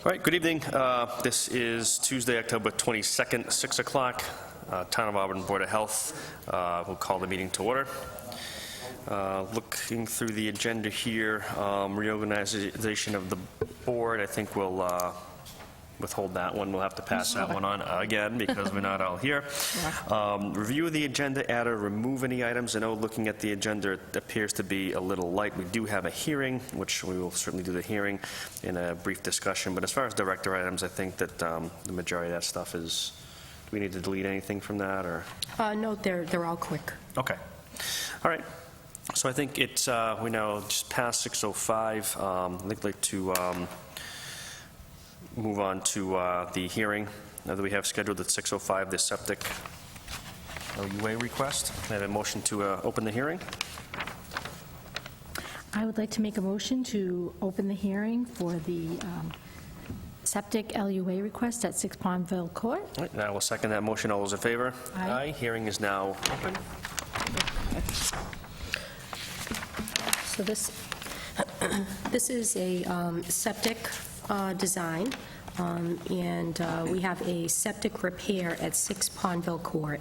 All right, good evening. This is Tuesday, October 22nd, 6 o'clock. Town of Auburn Board of Health will call the meeting to order. Looking through the agenda here, reorganization of the board, I think we'll withhold that one. We'll have to pass that one on again because we're not all here. Review the agenda, add or remove any items. I know looking at the agenda, it appears to be a little light. We do have a hearing, which we will certainly do the hearing in a brief discussion. But as far as director items, I think that the majority of that stuff is, do we need to delete anything from that? Or No, they're all quick. Okay. All right. So I think it's, we now just past 6:05. I'd like to move on to the hearing that we have scheduled at 6:05, the septic LUA request. I have a motion to open the hearing. I would like to make a motion to open the hearing for the septic LUA request at 6 Pondville Court. All right, and I will second that motion. All those in favor? Aye. Hearing is now open. So this is a septic design, and we have a septic repair at 6 Pondville Court.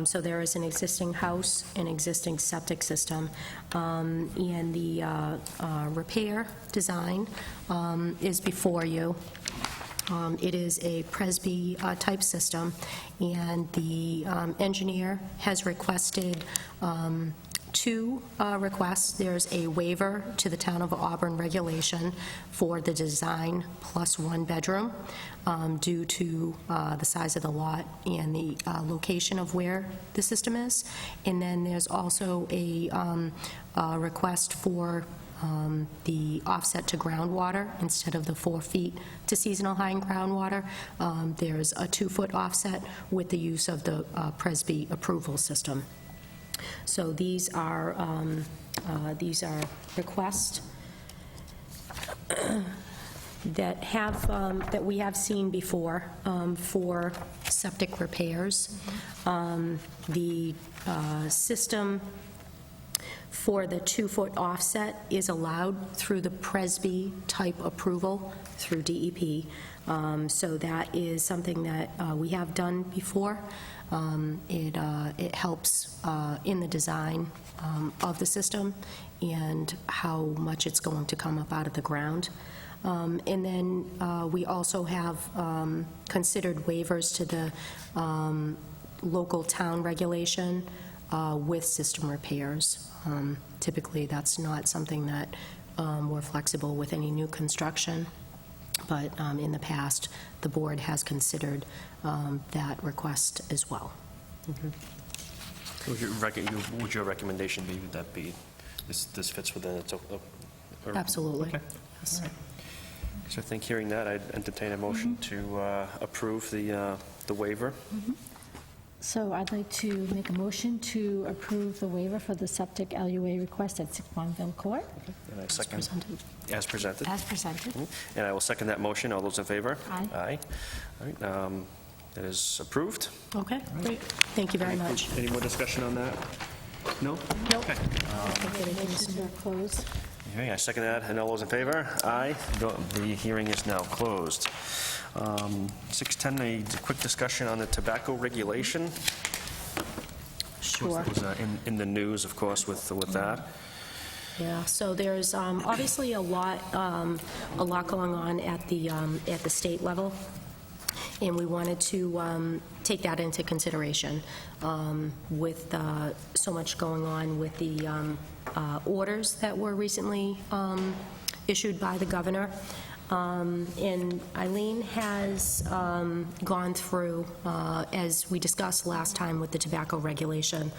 So there is an existing house, an existing septic system, and the repair design is before you. It is a Presby-type system, and the engineer has requested two requests. There's a waiver to the Town of Auburn regulation for the design plus one bedroom due to the size of the lot and the location of where the system is. And then there's also a request for the offset to groundwater instead of the 4 feet to seasonal high groundwater. There's a 2-foot offset with the use of the Presby approval system. So these are requests that we have seen before for septic repairs. The system for the 2-foot offset is allowed through the Presby type approval through DEP. So that is something that we have done before. It helps in the design of the system and how much it's going to come up out of the ground. And then we also have considered waivers to the local town regulation with system repairs. Typically, that's not something that we're flexible with any new construction. But in the past, the board has considered that request as well. Mm-hmm. Would your recommendation be that this fits within its... Absolutely. Okay. Yes. All right. So I think hearing that, I'd entertain a motion to approve the waiver. Mm-hmm. So I'd like to make a motion to approve the waiver for the septic LUA request at 6 Pondville Court. Okay. And I second. As As presented. presented. As presented. Mm-hmm. And I will second that motion. All those in favor? Aye. Aye. All right. That is approved. Okay, great. Thank you very much. Any more discussion on that? No? Nope. Okay. Motion to close. Okay, I second that. And all those in favor? Aye. The hearing is now closed. 6:10, a quick discussion on the tobacco regulation. Sure. It was in the news, of course, with that. Yeah, so there's obviously a lot going on at the state level, and we wanted to take that into consideration with so much going on with the orders that were recently issued by the governor. And Eileen has gone through, as we discussed last time with the tobacco regulation,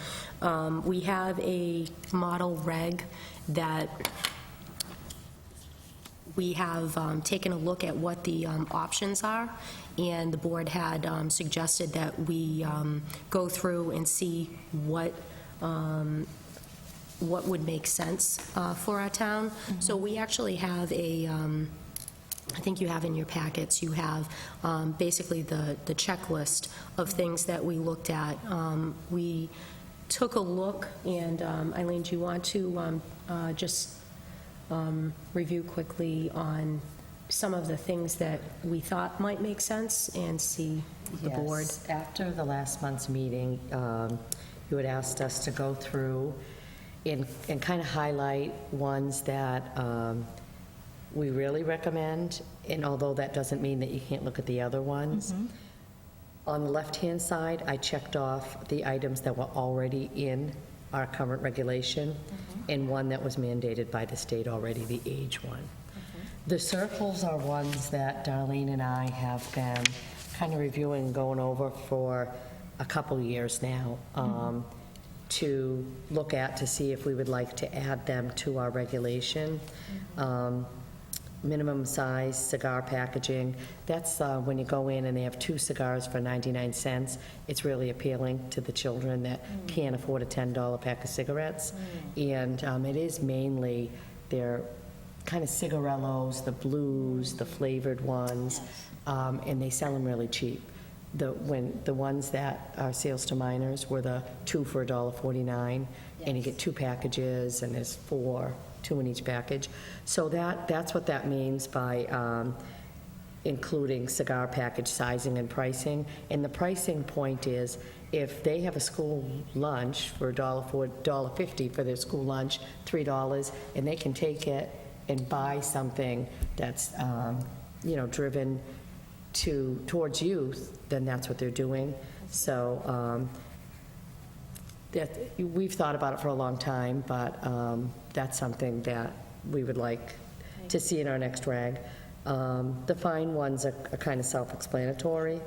we have a model reg that we have taken a look at what the options are, and the board had suggested that we go through and see what would make sense for our town. Mm-hmm. So we actually have I think you have in your packets, you have basically the checklist of things that we looked at. We took a look, and Eileen, do you want to just review quickly on some of the things that we thought might make sense and see the board. Yes. After the last month's meeting, you had asked us to go through and kind of highlight ones that we really recommend, and although that doesn't mean that you can't look at the other ones. On the left-hand side, I checked off the items that were already in our current regulation, and one that was mandated by the state already, the age one. The circles are ones that Darlene and I have been kind of reviewing and going over for a couple years now, to look at to see if we would like to add them to our regulation. Minimum size cigar packaging, that's when you go in and they have 2 cigars for 99 cents. It's really appealing to the children that can't afford a $10 pack of cigarettes. And it is mainly their kind of cigarellos, the blues, the flavored ones, and they sell them really cheap. The ones that are sales to minors were the 2 for $1.49, and you get 2 packages, and there's 2 in each package. So that's what that means by including cigar package sizing and pricing. And the pricing point is, if they have a school lunch for $1.50 for their school lunch, $3, and they can take it and buy something that's, driven towards youth, then that's what they're doing. So we've thought about it for a long time, but that's something that we would like to see in our next reg. The fine ones are kind of self-explanatory.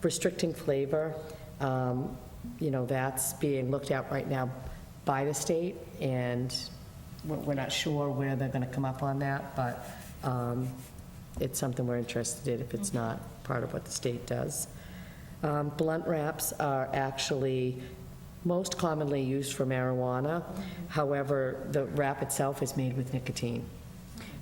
Restricting flavor, that's being looked at right now by the state, and we're not sure where they're going to come up on that, but it's something we're interested in if it's not part of what the state does. Blunt wraps are actually most commonly used for marijuana. However, the wrap itself is made with nicotine.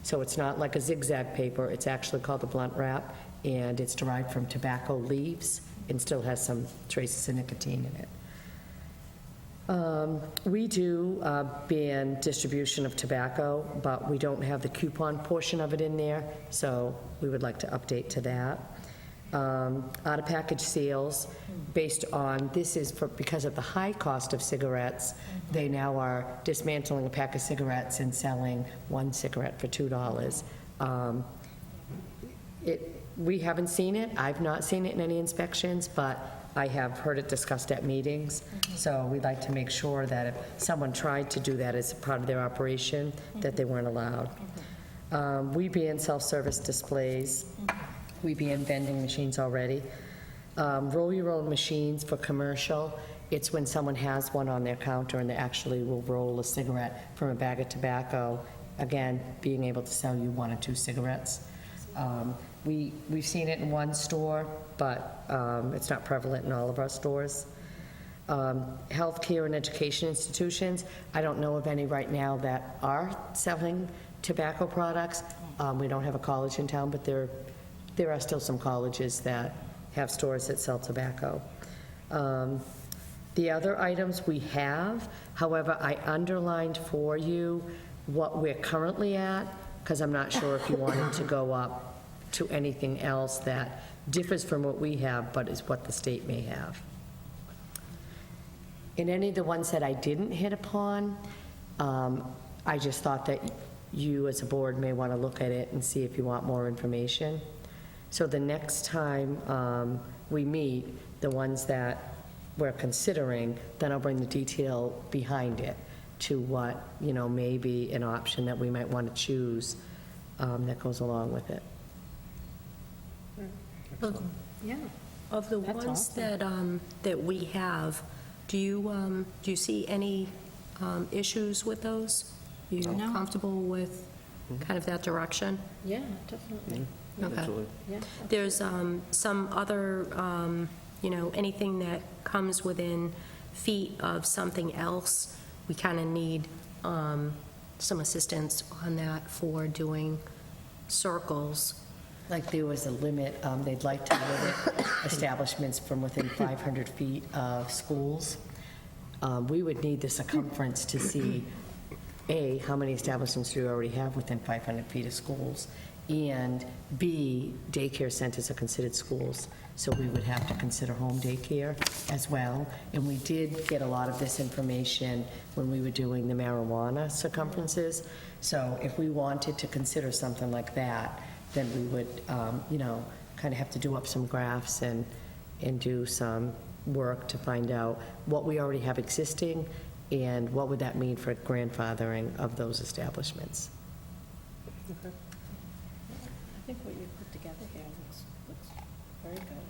So it's not like a zigzag paper, it's actually called a blunt wrap, and it's derived from tobacco leaves and still has some traces of nicotine in it. We do ban distribution of tobacco, but we don't have the coupon portion of it in there, so we would like to update to that. Out-of-package sales, based on, because of the high cost of cigarettes, they now are dismantling a pack of cigarettes and selling 1 cigarette for $2. We haven't seen it, I've not seen it in any inspections, but I have heard it discussed at meetings, so we'd like to make sure that if someone tried to do that as part of their operation, that they weren't allowed. We ban self-service displays. We ban vending machines already. Roll your own machines for commercial. It's when someone has one on their counter and they actually will roll a cigarette from a bag of tobacco, again, being able to sell you 1 or 2 cigarettes. We've seen it in one store, but it's not prevalent in all of our stores. Healthcare and education institutions, I don't know of any right now that are selling tobacco products. We don't have a college in town, but there are still some colleges that have stores that sell tobacco. The other items we have, however, I underlined for you what we're currently at, because I'm not sure if you wanted to go up to anything else that differs from what we have, but is what the state may have. In any of the ones that I didn't hit upon, I just thought that you as a board may want to look at it and see if you want more information. So the next time we meet, the ones that we're considering, then I'll bring the detail behind it to what, may be an option that we might want to choose that goes along with it. Yeah. Of the That's ones awesome. that we have, do you see any issues with those? You No. comfortable with kind of that direction? Yeah, definitely. Okay. Yeah. There's some other, anything that comes within feet of something else, we kind of need some assistance on that for doing circles. Like there was a limit, they'd like to limit establishments from within 500 feet of schools. We would need the circumference to see, A, how many establishments do you already have within 500 feet of schools, and B, daycare centers are considered schools, so we would have to consider home daycare as well. And we did get a lot of this information when we were doing the marijuana circumferences. So if we wanted to consider something like that, then we would, kind of have to do up some graphs and do some work to find out what we already have existing and what would that mean for grandfathering of those establishments. I think what you put together here looks very good.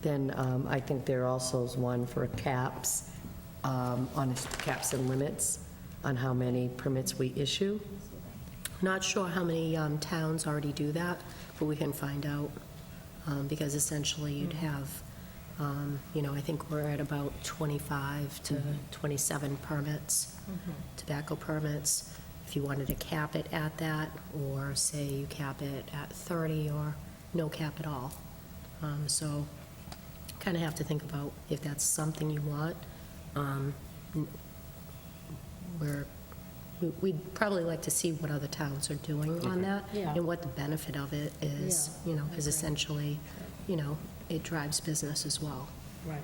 Then I think there also is one for caps, on caps and limits on how many permits we issue. Not sure how many towns already do that, but we can find out, because essentially you'd have, I think we're at about 25 to 27 permits, tobacco permits. If you wanted to cap it at that, or say you cap it at 30, or no cap at all. So kind of have to think about if that's something you want. We'd probably like to see what other towns are doing on that, Yeah. and what the benefit of it is, Yeah, because essentially, it drives business as well. Right.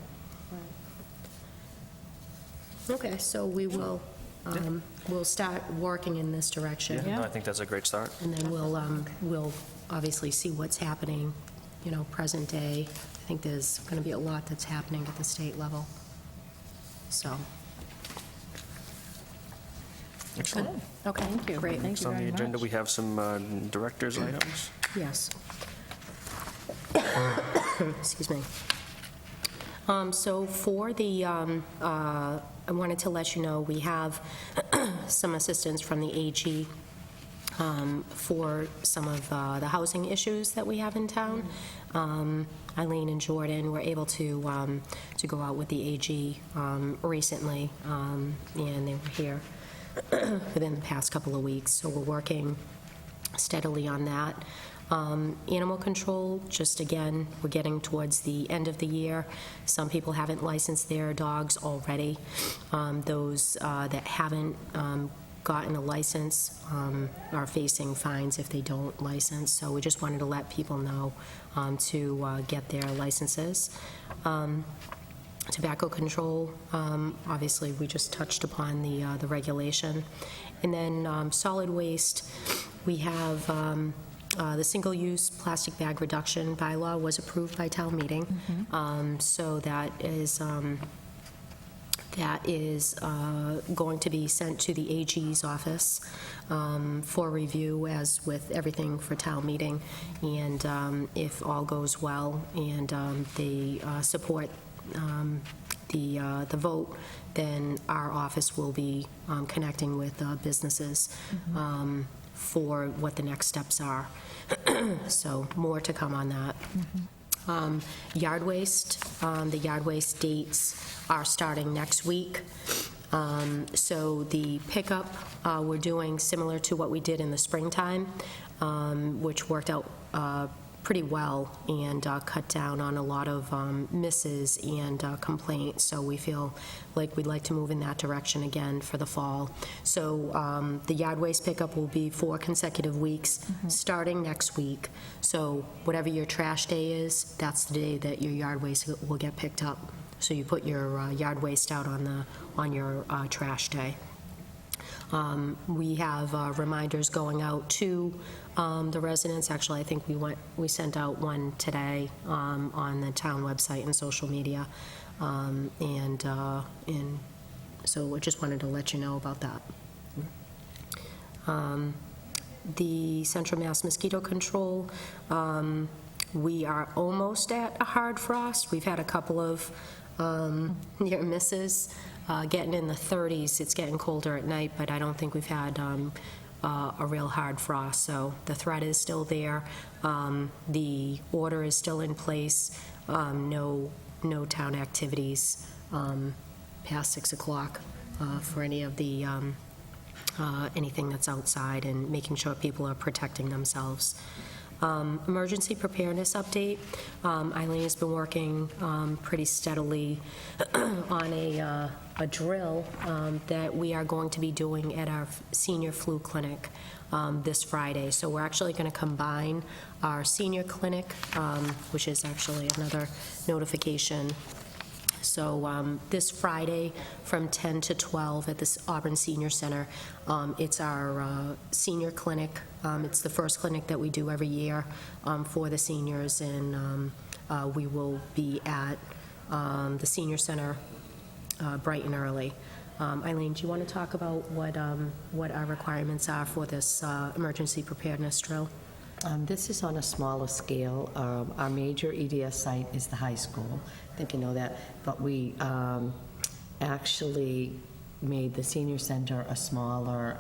Okay, so we will, we'll start working in this direction. No, I think that's a great start. And then we'll obviously see what's happening, present day. I think there's going to be a lot that's happening at the state level. So, Excellent. okay, Thank you. great. Thank Next you on the very agenda, much. we have some director's items. Yes. Excuse me. So for the, I wanted to let you know, we have some assistance from the AG for some of the housing issues that we have in town. Eileen and Jordan were able to go out with the AG recently, and they were here within the past couple of weeks. So we're working steadily on that. Animal control, just again, we're getting towards the end of the year. Some people haven't licensed their dogs already. Those that haven't gotten a license are facing fines if they don't license. So we just wanted to let people know to get their licenses. Tobacco control, obviously, we just touched upon the regulation. And then solid waste, we have the single-use plastic bag reduction bylaw was approved by town meeting. So that is going to be sent to the AG's office for review, as with everything for town meeting. And if all goes well and they support the vote, then our office will be connecting with businesses for what the next steps are. So more to come on that. Yard waste, the yard waste dates are starting next week. So the pickup, we're doing similar to what we did in the springtime, which worked out pretty well and cut down on a lot of misses and complaints. So we feel like we'd like to move in that direction again for the fall. So the yard waste pickup will be 4 consecutive weeks, starting next week. So whatever your trash day is, that's the day that your yard waste will get picked up. So you put your yard waste out on your trash day. We have reminders going out to the residents. Actually, I think we sent out one today on the town website and social media. And so I just wanted to let you know about that. The Central Mass Mosquito Control, we are almost at a hard frost. We've had a couple of near misses, getting in the 30s. It's getting colder at night, but I don't think we've had a real hard frost. So the threat is still there. The order is still in place. No town activities past 6 o'clock for any of the anything that's outside, and making sure people are protecting themselves. Emergency preparedness update. Eileen has been working pretty steadily on a drill that we are going to be doing at our senior flu clinic this Friday. So we're actually going to combine our senior clinic, which is actually another notification. So this Friday from 10 to 12 at the Auburn Senior Center, it's our senior clinic. It's the first clinic that we do every year for the seniors, and we will be at the senior center bright and early. Eileen, do you want to talk about what our requirements are for this emergency preparedness drill? This is on a smaller scale. Our major EDS site is the high school. I think you know that. But we actually made the senior center a smaller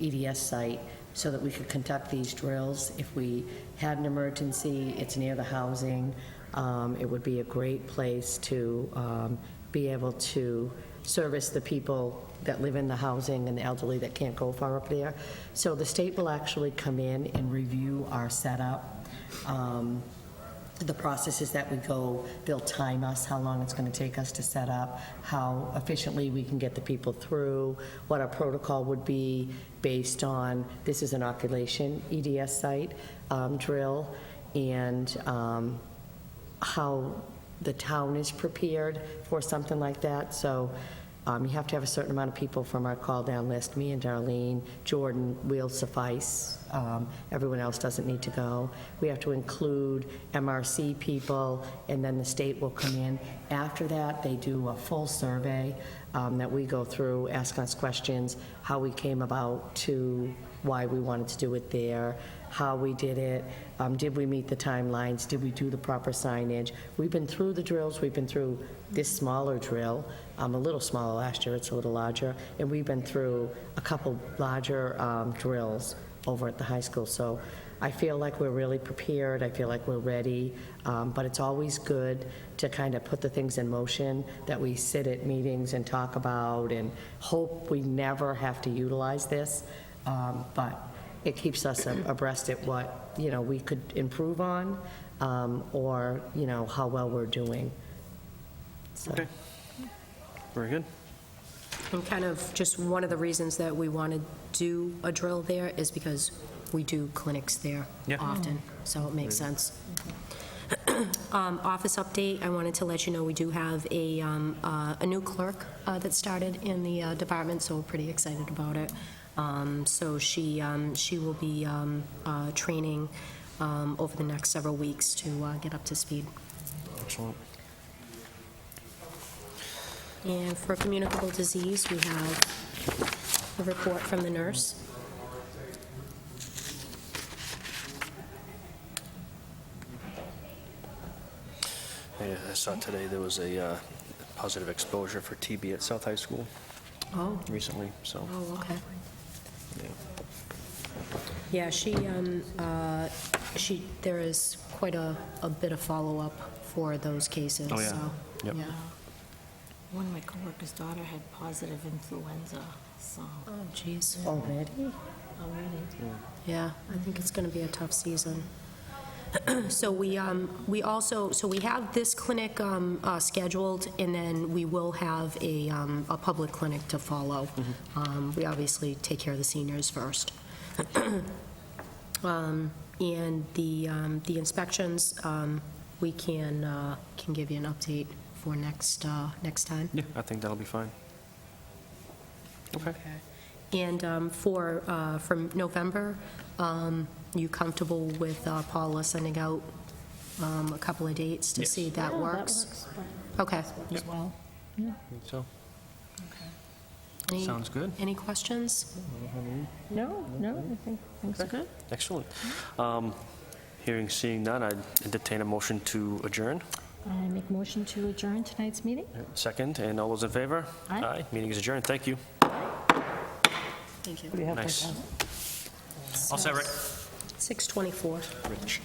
EDS site so that we could conduct these drills. If we had an emergency, it's near the housing. It would be a great place to be able to service the people that live in the housing and the elderly that can't go far up there. So the state will actually come in and review our setup. The processes that we go, they'll time us, how long it's going to take us to set up, how efficiently we can get the people through, what our protocol would be based on, this is an inoculation EDS site drill, and how the town is prepared for something like that. So you have to have a certain amount of people from our call-down list. Me and Darlene, Jordan will suffice. Everyone else doesn't need to go. We have to include MRC people, and then the state will come in. After that, they do a full survey that we go through, ask us questions, how we came about to why we wanted to do it there, how we did it, did we meet the timelines, did we do the proper signage. We've been through the drills, we've been through this smaller drill, a little smaller last year, it's a little larger, and we've been through a couple larger drills over at the high school. So I feel like we're really prepared, I feel like we're ready, but it's always good to kind of put the things in motion that we sit at meetings and talk about and hope we never have to utilize this, but it keeps us abreast at what, we could improve on, or, how well we're doing. So. Okay. Very good. And kind of just one of the reasons that we want to do a drill there is because we do clinics there Yeah. often, so it makes sense. Office update, I wanted to let you know we do have a new clerk that started in the department, so we're pretty excited about it. So she will be training over the next several weeks to get up to speed. Excellent. And for communicable disease, we have a report from the nurse. Yeah, I saw today there was a positive exposure for TB at South High School Oh, recently, so, okay. yeah. Yeah, there is quite a bit of follow-up for those cases, Oh, yeah. so. Yep. Yeah. One of my coworkers' daughter had positive influenza, so Oh, geez. Already? already. Yeah, I think it's going to be a tough season. So we have this clinic scheduled, and then we will have a public clinic to follow. We obviously take care of the seniors first. And the inspections, we can give you an update for next time. Yeah, I think that'll be fine. Okay. And from November, you comfortable with Paula sending out a couple of dates to Yes. see if that Yeah, works? fine Okay. as well. So, Any- sounds good. Any questions? No, I think things are good. Excellent. Seeing none, I'd entertain a motion to adjourn. I make motion to adjourn tonight's meeting. Second, and all those in favor? Aye. Meeting is adjourned. Thank you. Thank you. Nice. All set, Rick? 6:24. Rich.